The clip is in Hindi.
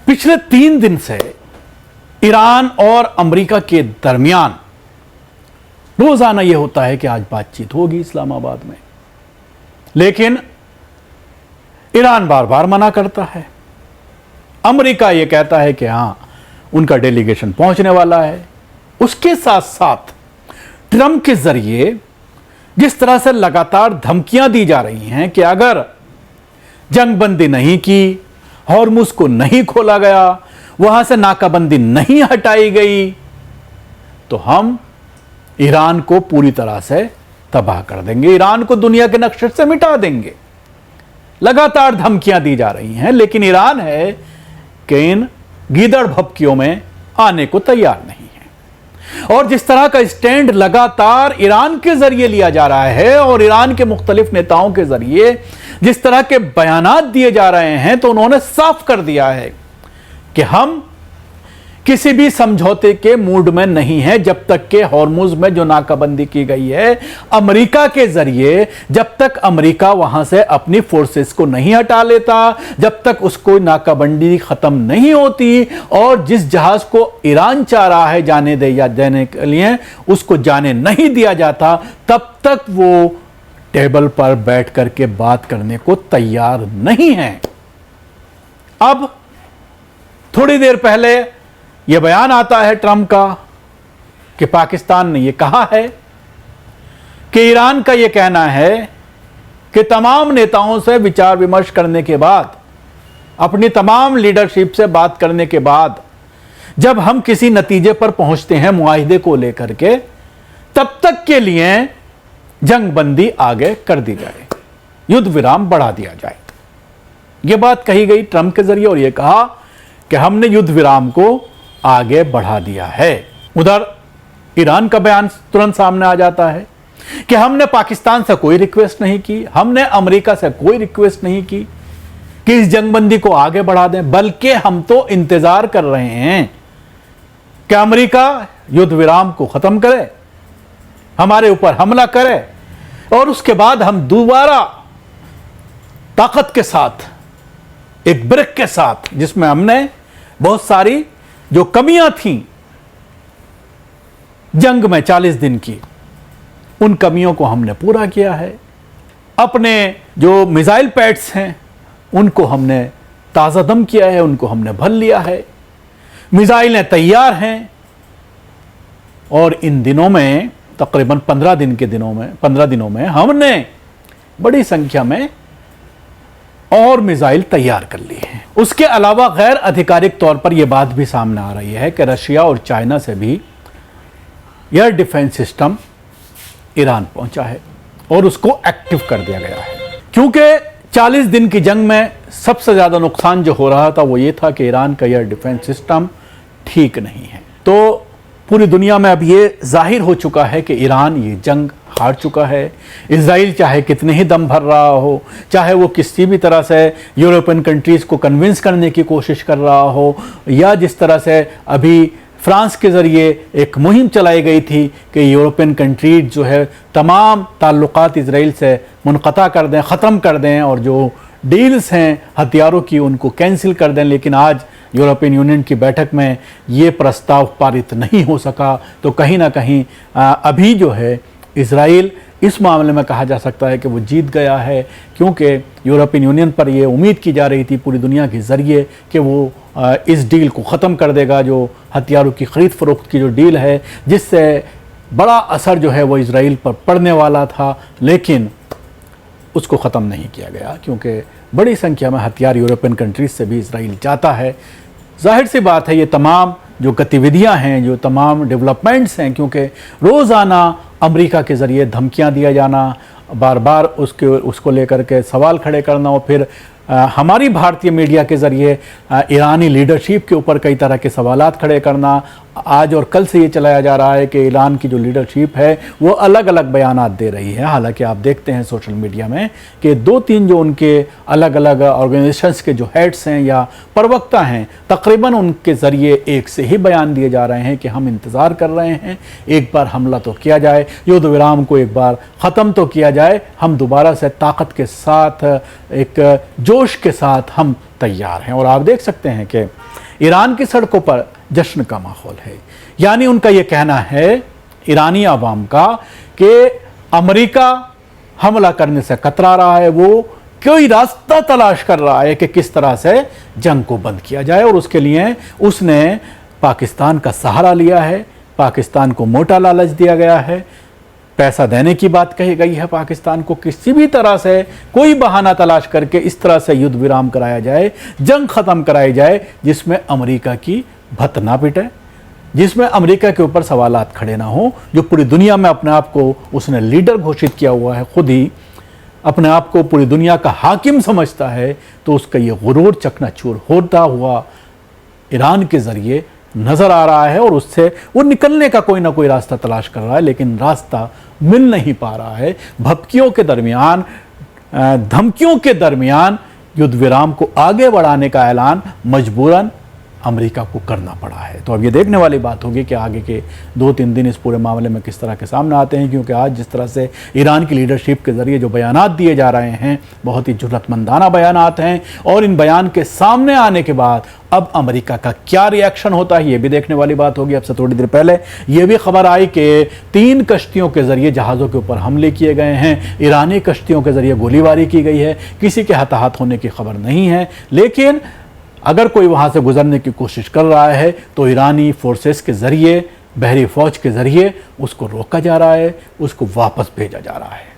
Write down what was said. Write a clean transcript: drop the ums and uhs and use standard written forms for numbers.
पिछले 3 दिन से ईरान और अमेरिका के दरमियान रोजाना यह होता है कि आज बातचीत होगी इस्लामाबाद में, लेकिन ईरान बार बार मना करता है। अमेरिका यह कहता है कि हां उनका डेलीगेशन पहुंचने वाला है। उसके साथ साथ ट्रंप के जरिए जिस तरह से लगातार धमकियां दी जा रही हैं कि अगर जंगबंदी नहीं की, हॉर्मुज को नहीं खोला गया, वहां से नाकाबंदी नहीं हटाई गई, तो हम ईरान को पूरी तरह से तबाह कर देंगे, ईरान को दुनिया के नक्शे से मिटा देंगे। लगातार धमकियां दी जा रही हैं, लेकिन ईरान है कि इन गीदड़ भपकियों में आने को तैयार नहीं है। और जिस तरह का स्टैंड लगातार ईरान के जरिए लिया जा रहा है और ईरान के मुख्तलिफ नेताओं के जरिए जिस तरह के बयानात दिए जा रहे हैं, तो उन्होंने साफ कर दिया है कि हम किसी भी समझौते के मूड में नहीं है जब तक के हॉर्मुज में जो नाकाबंदी की गई है अमेरिका के जरिए, जब तक अमेरिका वहां से अपनी फोर्सेस को नहीं हटा लेता, जब तक उसको नाकाबंदी खत्म नहीं होती और जिस जहाज को ईरान चाह रहा है जाने दे या देने के लिए उसको जाने नहीं दिया जाता, तब तक वो टेबल पर बैठ करके बात करने को तैयार नहीं है। अब थोड़ी देर पहले यह बयान आता है ट्रंप का कि पाकिस्तान ने यह कहा है कि ईरान का यह कहना है कि तमाम नेताओं से विचार विमर्श करने के बाद, अपनी तमाम लीडरशिप से बात करने के बाद जब हम किसी नतीजे पर पहुंचते हैं मुआहिदे को लेकर के, तब तक के लिए जंगबंदी आगे कर दी जाए, युद्ध विराम बढ़ा दिया जाए। यह बात कही गई ट्रंप के जरिए और यह कहा कि हमने युद्ध विराम को आगे बढ़ा दिया है। उधर ईरान का बयान तुरंत सामने आ जाता है कि हमने पाकिस्तान से कोई रिक्वेस्ट नहीं की, हमने अमेरिका से कोई रिक्वेस्ट नहीं की कि इस जंगबंदी को आगे बढ़ा दें, बल्कि हम तो इंतजार कर रहे हैं कि अमेरिका युद्ध विराम को खत्म करे, हमारे ऊपर हमला करे और उसके बाद हम दोबारा ताकत के साथ, एक ब्रेक के साथ, जिसमें हमने बहुत सारी जो कमियां थीं जंग में 40 दिन की, उन कमियों को हमने पूरा किया है। अपने जो मिसाइल पैड्स हैं उनको हमने ताज़ा दम किया है, उनको हमने भर लिया है, मिसाइलें तैयार हैं और इन दिनों में तकरीबन 15 दिनों में हमने बड़ी संख्या में और मिसाइल तैयार कर ली हैं। उसके अलावा गैर आधिकारिक तौर पर यह बात भी सामने आ रही है कि रशिया और चाइना से भी एयर डिफेंस सिस्टम ईरान पहुंचा है और उसको एक्टिव कर दिया गया है, क्योंकि 40 दिन की जंग में सबसे ज्यादा नुकसान जो हो रहा था वो ये था कि ईरान का एयर डिफेंस सिस्टम ठीक नहीं है। तो पूरी दुनिया में अब ये जाहिर हो चुका है कि ईरान ये जंग हार चुका है। इजराइल चाहे कितने ही दम भर रहा हो, चाहे वो किसी भी तरह से यूरोपियन कंट्रीज़ को कन्विंस करने की कोशिश कर रहा हो, या जिस तरह से अभी फ्रांस के ज़रिए एक मुहिम चलाई गई थी कि यूरोपियन कंट्रीज जो है तमाम ताल्लुकात इजराइल से मुनक़ता कर दें, ख़त्म कर दें और जो डील्स हैं हथियारों की उनको कैंसिल कर दें, लेकिन आज यूरोपियन यूनियन की बैठक में ये प्रस्ताव पारित नहीं हो सका। तो कहीं ना कहीं अभी जो है इजराइल इस मामले में कहा जा सकता है कि वो जीत गया है, क्योंकि यूरोपियन यूनियन पर ये उम्मीद की जा रही थी पूरी दुनिया के ज़रिए कि वो इस डील को ख़त्म कर देगा, जो हथियारों की ख़रीद फ़रोख्त की जो डील है, जिससे बड़ा असर जो है वो इजराइल पर पड़ने वाला था, लेकिन उसको ख़त्म नहीं किया गया क्योंकि बड़ी संख्या में हथियार यूरोपियन कंट्रीज से भी इजराइल जाता है। जाहिर सी बात है ये तमाम जो गतिविधियां हैं, जो तमाम डेवलपमेंट्स हैं, क्योंकि रोज़ाना अमेरिका के ज़रिए धमकियां दिया जाना, बार बार उसको लेकर के सवाल खड़े करना और फिर हमारी भारतीय मीडिया के ज़रिए ईरानी लीडरशिप के ऊपर कई तरह के सवालात खड़े करना, आज और कल से ये चलाया जा रहा है कि ईरान की जो लीडरशिप है वो अलग अलग बयानात दे रही है। हालांकि आप देखते हैं सोशल मीडिया में कि 2-3 जो उनके अलग अलग ऑर्गेनाइजेशंस के जो हेड्स हैं या प्रवक्ता हैं, तकरीबन उनके ज़रिए एक से ही बयान दिए जा रहे हैं कि हम इंतज़ार कर रहे हैं, एक बार हमला तो किया जाए, युद्ध विराम को एक बार ख़त्म तो किया जाए, हम दोबारा से ताकत के साथ, एक जोश के साथ हम तैयार हैं। और आप देख सकते हैं कि ईरान की सड़कों पर जश्न का माहौल है। यानी उनका यह कहना है, ईरानी आवाम का, कि अमेरिका हमला करने से कतरा रहा है, वो कोई रास्ता तलाश कर रहा है कि किस तरह से जंग को बंद किया जाए, और उसके लिए उसने पाकिस्तान का सहारा लिया है। पाकिस्तान को मोटा लालच दिया गया है, पैसा देने की बात कही गई है पाकिस्तान को, किसी भी तरह से कोई बहाना तलाश करके इस तरह से युद्ध विराम कराया जाए, जंग खत्म कराई जाए जिसमें अमेरिका की भत ना पिटे, जिसमें अमेरिका के ऊपर सवालात खड़े ना हो, जो पूरी दुनिया में अपने आप को उसने लीडर घोषित किया हुआ है, खुद ही अपने आप को पूरी दुनिया का हाकिम समझता है, तो उसका ये गुरूर चकनाचूर होता हुआ ईरान के जरिए नजर आ रहा है, और उससे वो निकलने का कोई ना कोई रास्ता तलाश कर रहा है, लेकिन रास्ता मिल नहीं पा रहा है। भपकियों के दरमियान, धमकियों के दरमियान युद्ध विराम को आगे बढ़ाने का ऐलान मजबूरन अमेरिका को करना पड़ा है। तो अब ये देखने वाली बात होगी कि आगे के 2-3 दिन इस पूरे मामले में किस तरह के सामने आते हैं, क्योंकि आज जिस तरह से ईरान की लीडरशिप के ज़रिए जो बयानात दिए जा रहे हैं, बहुत ही जुर्रतमंदाना बयानात हैं, और इन बयान के सामने आने के बाद अब अमेरिका का क्या रिएक्शन होता है, ये भी देखने वाली बात होगी। अब से थोड़ी देर पहले ये भी खबर आई कि 3 कश्तियों के ज़रिए जहाज़ों के ऊपर हमले किए गए हैं, ईरानी कश्तियों के ज़रिए गोलीबारी की गई है, किसी के हताहत होने की खबर नहीं है, लेकिन अगर कोई वहां से गुजरने की कोशिश कर रहा है तो ईरानी फोर्सेस के जरिए, बहरी फौज के जरिए उसको रोका जा रहा है, उसको वापस भेजा जा रहा है।